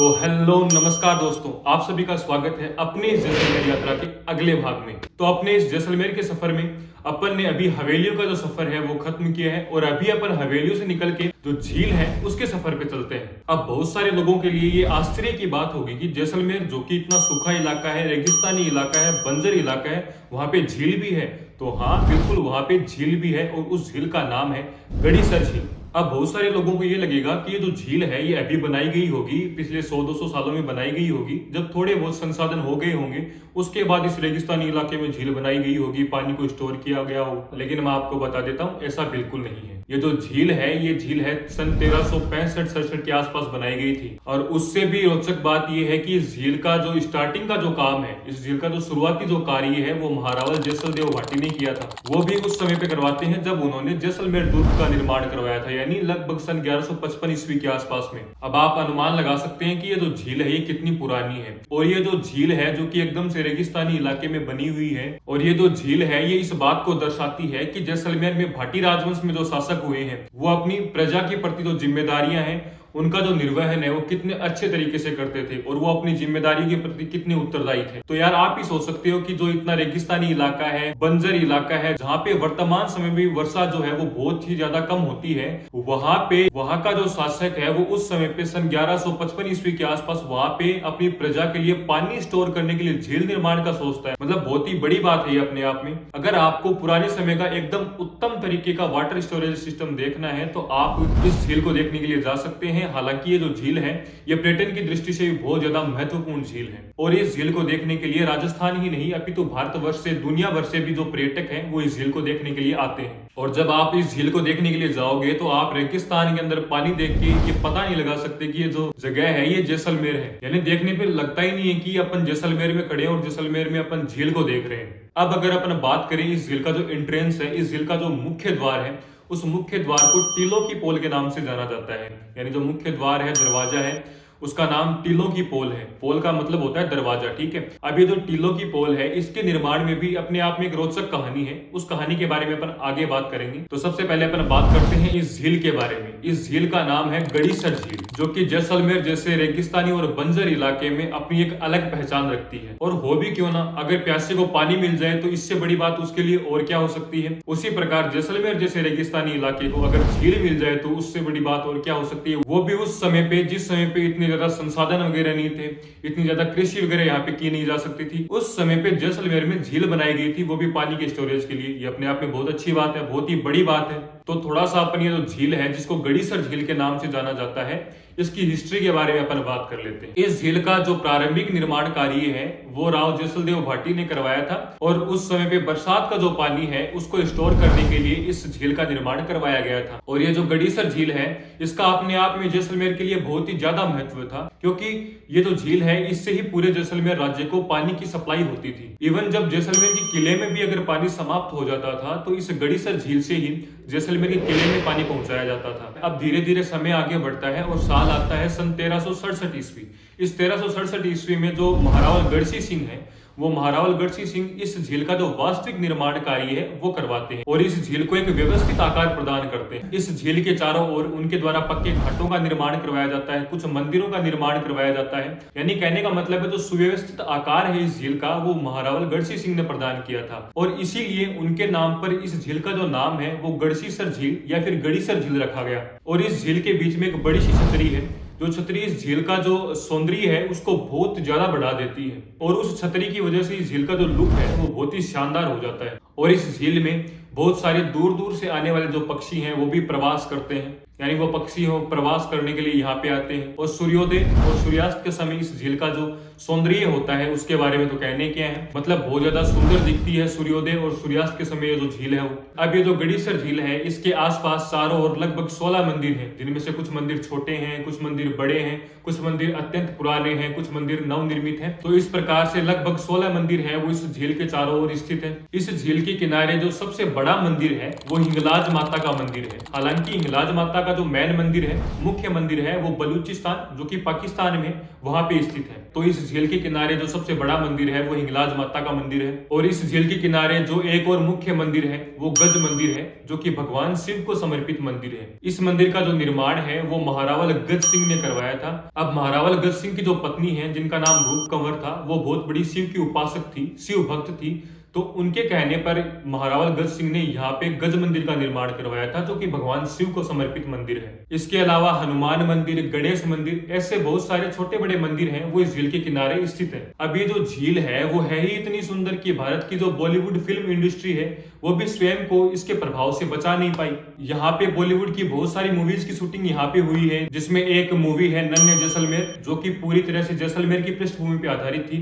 तो हेलो नमस्कार दोस्तों, आप सभी का स्वागत है अपने इस जैसलमेर यात्रा के अगले भाग में। तो अपने इस जैसलमेर के सफर में अपन ने अभी हवेलियों का जो सफर है वो खत्म किया है और अभी अपन हवेलियों से निकल के जो झील है उसके सफर पे चलते हैं। अब बहुत सारे लोगों के लिए ये आश्चर्य की बात होगी कि जैसलमेर जो कि इतना सूखा इलाका है, रेगिस्तानी इलाका है, बंजर इलाका है, वहां पे झील भी है। तो हाँ, बिल्कुल वहां पे झील भी है और उस झील का नाम है गड़ीसर झील। अब बहुत सारे लोगों को ये लगेगा कि ये जो झील है ये अभी बनाई गई होगी, पिछले 100-200 सालों में बनाई गई होगी, जब थोड़े बहुत संसाधन हो गए होंगे उसके बाद इस रेगिस्तानी इलाके में झील बनाई गई होगी, पानी को स्टोर किया गया हो। लेकिन मैं आपको बता देता हूँ, ऐसा बिल्कुल नहीं है। ये जो झील है ये झील है सन 1365-67 के आसपास बनाई गई थी। और उससे भी रोचक बात यह है कि इस झील का जो स्टार्टिंग का जो काम है, इस झील का जो शुरुआती जो कार्य है वो महारावल जैसलदेव भाटी ने किया था। वो भी उस समय पे करवाते हैं जब उन्होंने जैसलमेर दुर्ग का निर्माण करवाया था, यानी लगभग सन 1155 ईस्वी के आसपास में। अब आप अनुमान लगा सकते हैं कि ये जो झील है ये कितनी पुरानी है। और ये जो झील है जो कि एकदम से रेगिस्तानी इलाके में बनी हुई है, और ये जो झील है ये इस बात को दर्शाती है कि जैसलमेर में भाटी राजवंश में जो शासक हुए हैं वो अपनी प्रजा के प्रति जो जिम्मेदारियां हैं उनका जो निर्वहन है वो कितने अच्छे तरीके से करते थे और वो अपनी जिम्मेदारी के प्रति कितने उत्तरदायी थे। तो यार आप ही सोच सकते हो कि जो इतना रेगिस्तानी इलाका है, बंजर इलाका है, जहाँ पे वर्तमान समय में वर्षा जो है वो बहुत ही ज्यादा कम होती है, वहां पे वहां का जो शासक है वो उस समय पे सन 1155 ईस्वी के आसपास वहां पे अपनी प्रजा के लिए पानी स्टोर करने के लिए झील निर्माण का सोचता है। मतलब बहुत ही बड़ी बात है ये अपने आप में। अगर आपको पुराने समय का एकदम उत्तम तरीके का वाटर स्टोरेज सिस्टम देखना है तो आप इस झील को देखने के लिए जा सकते हैं। हालांकि ये जो झील है ये पर्यटन की दृष्टि से भी बहुत ज्यादा महत्वपूर्ण झील है और इस झील को देखने के लिए राजस्थान ही नहीं अपितु भारतवर्ष से, दुनिया भर से भी जो पर्यटक हैं वो इस झील को देखने के लिए आते हैं। और जब आप इस झील को देखने के लिए जाओगे तो आप रेगिस्तान के अंदर पानी देख के ये पता नहीं लगा सकते कि ये जो जगह है ये जैसलमेर है। यानी देखने पे लगता ही नहीं है कि अपन जैसलमेर में खड़े हैं और जैसलमेर में अपन झील को देख रहे हैं। अब अगर अपन बात करें इस झील का जो एंट्रेंस है, इस झील का जो मुख्य द्वार है, उस मुख्य द्वार को टीलों की पोल के नाम से जाना जाता है। यानी जो मुख्य द्वार है, दरवाजा है, उसका नाम टीलों की पोल है। पोल का मतलब होता है दरवाजा, ठीक है। अब ये जो टीलों की पोल है इसके निर्माण में भी अपने आप में एक रोचक कहानी है। उस कहानी के बारे में अपन आगे बात करेंगे। तो सबसे पहले अपन बात करते हैं इस झील के बारे में। इस झील का नाम है गड़ीसर झील, जो कि जैसलमेर जैसे रेगिस्तानी और बंजर इलाके में अपनी एक अलग पहचान रखती है। और हो भी क्यों ना, अगर प्यासे को पानी मिल जाए तो इससे बड़ी बात उसके लिए और क्या हो सकती है। उसी प्रकार जैसलमेर जैसे रेगिस्तानी इलाके को अगर झील मिल जाए तो उससे बड़ी बात और क्या हो सकती है। वो भी उस समय पे, जिस समय पे इतने ज्यादा संसाधन वगैरह नहीं थे, इतनी ज्यादा कृषि वगैरह यहाँ पे की नहीं जा सकती थी, उस समय पे जैसलमेर में झील बनाई गई थी, वो भी पानी के स्टोरेज के लिए। ये अपने आप में बहुत अच्छी बात है, बहुत ही बड़ी बात है। तो थोड़ा सा अपन ये जो झील है जिसको गड़ीसर झील के नाम से जाना जाता है, इसकी हिस्ट्री के बारे में अपन बात कर लेते हैं। इस झील का जो प्रारंभिक निर्माण कार्य है वो राव जैसलदेव भाटी ने करवाया था और उस समय पे बरसात का जो पानी है उसको स्टोर करने के लिए इस झील का निर्माण करवाया गया था। और ये जो गड़ीसर झील है इसका अपने आप में जैसलमेर के लिए बहुत ही ज्यादा महत्व था, क्योंकि ये जो झील है इससे ही पूरे जैसलमेर राज्य को पानी की सप्लाई होती थी। इवन जब जैसलमेर के किले में भी अगर पानी समाप्त हो जाता था तो इस गड़ीसर झील से ही जैसलमेर के किले में पानी पहुंचाया जाता था। अब धीरे धीरे समय आगे बढ़ता है और साल आता है सन 1367 ईस्वी। इस 1367 ईस्वी में जो महारावल गढ़सी सिंह है, वो महारावल गढ़सी सिंह इस झील का जो वास्तविक निर्माण कार्य है वो करवाते हैं और इस झील को एक व्यवस्थित आकार प्रदान करते हैं। इस झील के चारों ओर उनके द्वारा पक्के घाटों का निर्माण करवाया जाता है, कुछ मंदिरों का निर्माण करवाया जाता है। यानी कहने का मतलब है जो सुव्यवस्थित आकार है इस झील का वो महारावल गढ़सी सिंह ने प्रदान किया था और इसीलिए उनके नाम पर इस झील का जो नाम है वो गढ़सीसर झील या फिर गड़ीसर झील रखा गया। और इस झील के बीच में एक बड़ी सी छतरी है, जो छतरी इस झील का जो सौंदर्य है उसको बहुत ज्यादा बढ़ा देती है और उस छतरी की वजह से इस झील का जो लुक है वो बहुत ही शानदार हो जाता है। और इस झील में बहुत सारे दूर दूर से आने वाले जो पक्षी हैं वो भी प्रवास करते हैं, यानी वो पक्षी हो प्रवास करने के लिए यहाँ पे आते हैं। और सूर्योदय और सूर्यास्त के समय इस झील का जो सौंदर्य होता है उसके बारे में तो कहने क्या है, मतलब बहुत ज्यादा सुंदर दिखती है सूर्योदय और सूर्यास्त के समय जो झील है वो। अब ये जो गड़ीसर झील है इसके आसपास चारों ओर लगभग 16 मंदिर हैं, जिनमें से कुछ मंदिर छोटे हैं, कुछ मंदिर बड़े हैं, कुछ मंदिर अत्यंत पुराने हैं, कुछ मंदिर नवनिर्मित हैं। तो इस प्रकार से लगभग 16 मंदिर है वो इस झील के चारों ओर स्थित है। इस झील के किनारे जो सबसे बड़ा मंदिर है वो हिंगलाज माता का मंदिर है। हालांकि हिंगलाज माता का जो मेन मंदिर है, मुख्य मंदिर है, वो बलूचिस्तान जो कि पाकिस्तान में वहां पे स्थित है। तो इस झील के किनारे जो सबसे बड़ा मंदिर है वो हिंगलाज माता का मंदिर है, और इस झील के किनारे जो एक और मुख्य मंदिर है वो गज मंदिर है, जो कि भगवान शिव को समर्पित मंदिर है। इस मंदिर का जो निर्माण है वो महारावल गज सिंह ने करवाया था। अब महारावल गज सिंह की जो पत्नी है, जिनका नाम रूप कंवर था, वो बहुत बड़ी शिव की उपासक थी, शिव भक्त थी। तो उनके कहने पर महारावल गज सिंह ने यहाँ पे गज मंदिर का निर्माण करवाया था, जो कि भगवान शिव को समर्पित मंदिर है। इसके अलावा हनुमान मंदिर, गणेश मंदिर, ऐसे बहुत सारे छोटे बड़े मंदिर हैं वो इस झील के किनारे स्थित है। अब ये जो झील है वो है ही इतनी सुंदर कि भारत की जो बॉलीवुड फिल्म इंडस्ट्री है वो भी स्वयं को इसके प्रभाव से बचा नहीं पाई। यहाँ पे बॉलीवुड की बहुत सारी मूवीज की शूटिंग यहाँ पे हुई है, जिसमें एक मूवी है नन्हे जैसलमेर, जो कि पूरी तरह से जैसलमेर की पृष्ठभूमि पे आधारित थी,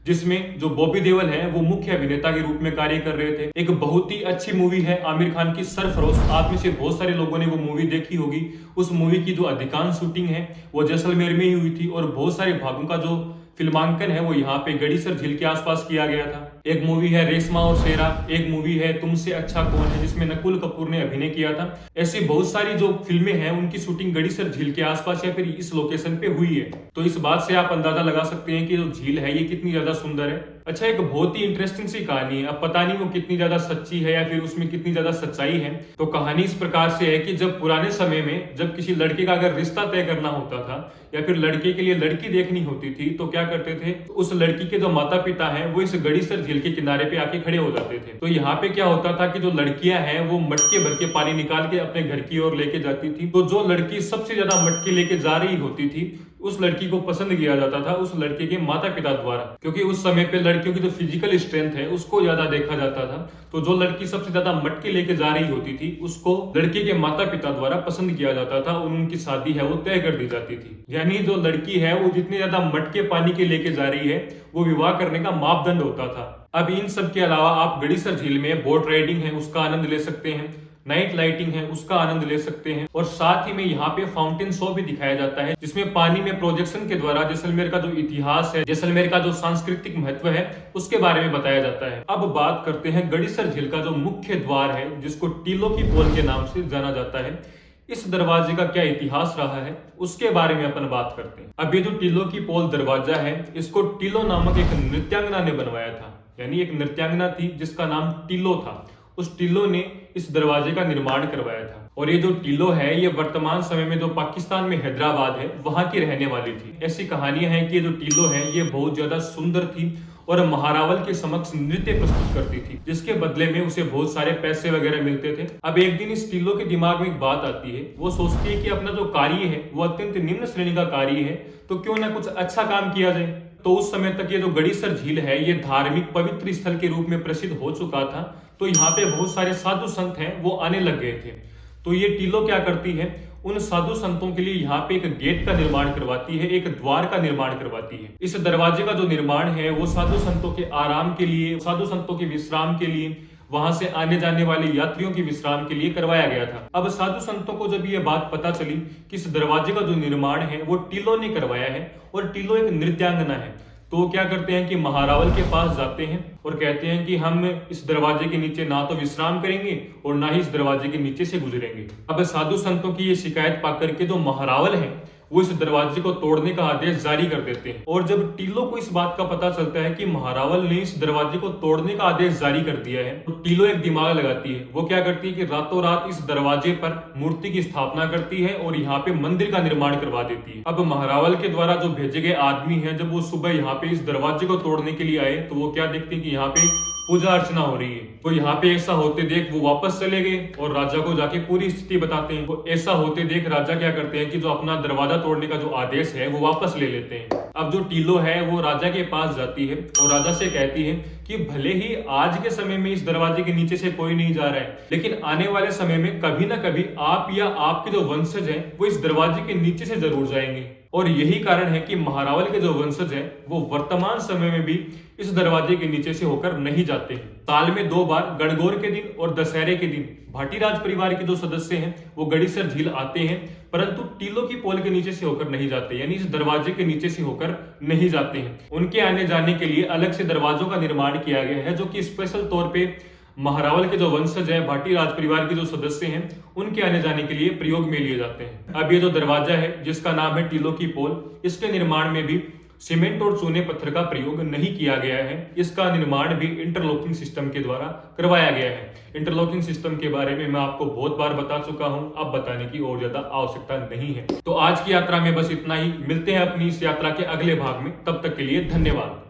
जिसमें जो बॉबी देओल है वो मुख्य अभिनेता के रूप में कार्य कर रहे थे। एक बहुत ही अच्छी मूवी है आमिर खान की सरफरोश। आप में से बहुत सारे लोगों ने वो मूवी देखी होगी। उस मूवी की जो अधिकांश शूटिंग है वो जैसलमेर में ही हुई थी, और बहुत सारे भागों का जो फिल्मांकन है वो यहाँ पे गड़ीसर झील के आसपास किया गया था। एक मूवी है रेशमा और शेरा, एक मूवी है तुमसे अच्छा कौन है, जिसमें नकुल कपूर ने अभिनय किया था। ऐसी बहुत सारी जो फिल्में हैं उनकी शूटिंग गड़ीसर झील के आसपास या फिर इस लोकेशन पे हुई है। तो इस बात से आप अंदाजा लगा सकते हैं कि जो झील है ये कितनी ज्यादा सुंदर है। अच्छा, एक बहुत ही इंटरेस्टिंग सी कहानी है। अब पता नहीं वो कितनी ज्यादा सच्ची है या फिर उसमें कितनी ज्यादा सच्चाई है। तो कहानी इस प्रकार से है कि जब पुराने समय में जब किसी लड़के का अगर रिश्ता तय करना होता था या फिर लड़के के लिए लड़की देखनी होती थी, तो क्या करते थे, उस लड़की के जो माता पिता हैं वो इस गड़ीसर झील के किनारे पे आके खड़े हो जाते थे। तो यहाँ पे क्या होता था कि जो लड़कियां हैं वो मटके भर के पानी निकाल के अपने घर की ओर लेके जाती थी। तो जो लड़की सबसे ज्यादा मटके लेके जा रही होती थी, उस लड़की को पसंद किया जाता था उस लड़के के माता पिता द्वारा, क्योंकि उस समय पे लड़कियों की जो फिजिकल स्ट्रेंथ है उसको ज्यादा देखा जाता था। तो जो लड़की सबसे ज्यादा मटके लेके जा रही होती थी उसको लड़के के माता पिता द्वारा पसंद किया जाता था, और उनकी शादी है वो तय कर दी जाती थी। यानी जो लड़की है वो जितने ज्यादा मटके पानी के लेके जा रही है वो विवाह करने का मापदंड होता था। अब इन सब के अलावा आप गड़ीसर झील में बोट राइडिंग है उसका आनंद ले सकते हैं, नाइट लाइटिंग है उसका आनंद ले सकते हैं, और साथ ही में यहाँ पे फाउंटेन शो भी दिखाया जाता है, जिसमें पानी में प्रोजेक्शन के द्वारा जैसलमेर का जो इतिहास है, जैसलमेर का जो सांस्कृतिक महत्व है उसके बारे में बताया जाता है। अब बात करते हैं गड़ीसर झील का जो मुख्य द्वार है, जिसको टीलो की पोल के नाम से जाना जाता है। इस दरवाजे का क्या इतिहास रहा है उसके बारे में अपन बात करते हैं। अब ये जो टीलो की पोल दरवाजा है, इसको टीलो नामक एक नृत्यांगना ने बनवाया था। यानी एक नृत्यांगना थी जिसका नाम टीलो था, उस टीलो ने इस दरवाजे का निर्माण करवाया था। और ये जो टीलो है ये वर्तमान समय में जो पाकिस्तान में हैदराबाद है वहां की रहने वाली थी। ऐसी कहानियां हैं कि ये जो टीलो है ये बहुत ज्यादा सुंदर थी और महारावल के समक्ष नृत्य प्रस्तुत करती थी, जिसके बदले में उसे बहुत सारे पैसे वगैरह मिलते थे। अब एक दिन इस टीलो के दिमाग में एक बात आती है, वो सोचती है कि अपना जो कार्य है वो अत्यंत निम्न श्रेणी का कार्य है, तो क्यों ना कुछ अच्छा काम किया जाए। तो उस समय तक ये जो गड़ीसर झील है ये धार्मिक पवित्र स्थल के रूप में प्रसिद्ध हो चुका था। तो यहाँ पे बहुत सारे साधु संत हैं वो आने लग गए थे। तो ये टीलो क्या करती है, उन साधु संतों के लिए यहाँ पे एक गेट का निर्माण करवाती है, एक द्वार का निर्माण करवाती है। इस दरवाजे का जो निर्माण है वो साधु संतों के आराम के लिए, साधु संतों के विश्राम के लिए, वहां से आने जाने वाले यात्रियों के विश्राम के लिए करवाया गया था। अब साधु संतों को जब ये बात पता चली कि इस दरवाजे का जो निर्माण है वो टीलो ने करवाया है और टीलो एक नृत्यांगना है, तो वो क्या करते हैं कि महारावल के पास जाते हैं और कहते हैं कि हम इस दरवाजे के नीचे ना तो विश्राम करेंगे और ना ही इस दरवाजे के नीचे से गुजरेंगे। अब साधु संतों की ये शिकायत पाकर के जो महारावल है वो इस दरवाजे को तोड़ने का आदेश जारी कर देते हैं। और जब टीलो को इस बात का पता चलता है कि महारावल ने इस दरवाजे को तोड़ने का आदेश जारी कर दिया है, तो टीलो एक दिमाग लगाती है। वो क्या करती है कि रातों रात इस दरवाजे पर मूर्ति की स्थापना करती है और यहाँ पे मंदिर का निर्माण करवा देती है। अब महारावल के द्वारा जो भेजे गए आदमी है, जब वो सुबह यहाँ पे इस दरवाजे को तोड़ने के लिए आए तो वो क्या देखते हैं कि यहाँ पे पूजा अर्चना हो रही है। तो यहाँ पे ऐसा होते देख वो वापस चले गए और राजा को जाके पूरी स्थिति बताते हैं। तो ऐसा होते देख राजा क्या करते हैं कि जो अपना दरवाजा तोड़ने का जो आदेश है वो वापस ले लेते हैं। अब जो टीलो है वो राजा के पास जाती है और राजा से कहती है कि भले ही आज के समय में इस दरवाजे के नीचे से कोई नहीं जा रहा है, लेकिन आने वाले समय में कभी ना कभी आप या आपके जो वंशज हैं वो इस दरवाजे के नीचे से जरूर जाएंगे। और यही कारण है कि महारावल के जो वंशज हैं वो वर्तमान समय में भी इस दरवाजे के नीचे से होकर नहीं जाते हैं। साल में 2 बार गणगौर के दिन और दशहरे के दिन भाटीराज परिवार के जो सदस्य हैं वो गड़ीसर झील आते हैं, परंतु टीलो की पोल के नीचे से होकर नहीं जाते, यानी इस दरवाजे के नीचे से होकर नहीं जाते हैं। उनके आने जाने के लिए अलग से दरवाजों का निर्माण किया गया है, जो कि स्पेशल तौर पे महारावल के जो वंशज हैं, भाटी राज परिवार के जो सदस्य हैं, उनके आने जाने के लिए प्रयोग में लिए जाते हैं। अब ये जो दरवाजा है जिसका नाम है टीलों की पोल, इसके निर्माण में भी सीमेंट और चूने पत्थर का प्रयोग नहीं किया गया है। इसका निर्माण भी इंटरलॉकिंग सिस्टम के द्वारा करवाया गया है। इंटरलॉकिंग सिस्टम के बारे में मैं आपको बहुत बार बता चुका हूं, अब बताने की और ज्यादा आवश्यकता नहीं है। तो आज की यात्रा में बस इतना ही। मिलते हैं अपनी इस यात्रा के अगले भाग में, तब तक के लिए धन्यवाद।